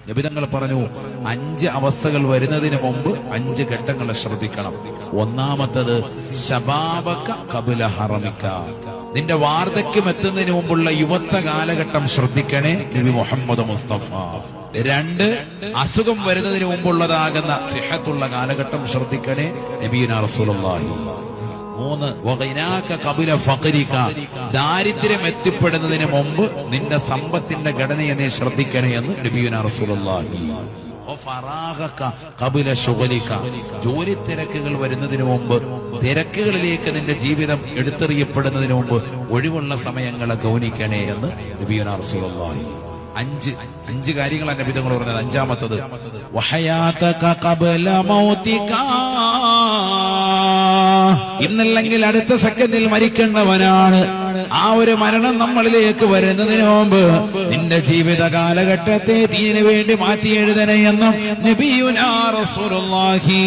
നബി തങ്ങൾ പറഞ്ഞു 5 അവസ്ഥകൾ വരുന്നതിന് മുമ്പ് 5 ഘട്ടങ്ങളെ ശ്രദ്ധിക്കണം. ഒന്നാമത്തത് ശബാബക ഖബല ഹറമിക, നിന്റെ വാർദ്ധക്യം എത്തുന്നതിന് മുമ്പുള്ള യുവത്വ കാലഘട്ടം ശ്രദ്ധിക്കണേ നബി മുഹമ്മദ് മുസ്തഫ. 2, അസുഖം വരുന്നതിന് മുമ്പുള്ളതാകുന്ന സിഹത്തുള്ള കാലഘട്ടം ശ്രദ്ധിക്കണേ നബിയുനാ റസൂലുള്ളാഹി. 3, വഗിനാക ഖബല ഫഖരിക, ദാരിദ്ര്യം എത്തിപ്പെടുന്നതിന് മുമ്പ് നിന്റെ സമ്പത്തിന്റെ ഘടനയെ നീ ശ്രദ്ധിക്കണേ എന്ന് നബിയുനാ റസൂലുള്ളാഹി. വഫറാഗക ഖബല ശുഗലിക, ജോലി തിരക്കുകൾ വരുന്നതിന് മുമ്പ്, തിരക്കുകളിലേക്ക് നിന്റെ ജീവിതം എടുത്തെറിയപ്പെടുന്നതിന് മുമ്പ് ഒഴിവുള്ള സമയങ്ങളെ ഗൗനിക്കണേ എന്ന് നബിയുനാ റസൂലുള്ളാഹി. 5 കാര്യങ്ങളാണ് നബി തങ്ങൾ പറഞ്ഞത്. 5-മത്തത് വഹയാതക ഖബല മൗതിക, ഇന്നല്ലെങ്കിൽ അടുത്ത സെക്കൻഡിൽ മരിക്കേണ്ടവനാണ്. ആ ഒരു മരണം നമ്മളിലേക്ക് വരുന്നതിന് മുമ്പ് നിന്റെ ജീവിത കാലഘട്ടത്തെ ദീനിനു വേണ്ടി മാറ്റി എഴുതണേ എന്നും നബിയുനാ റസൂലുള്ളാഹി.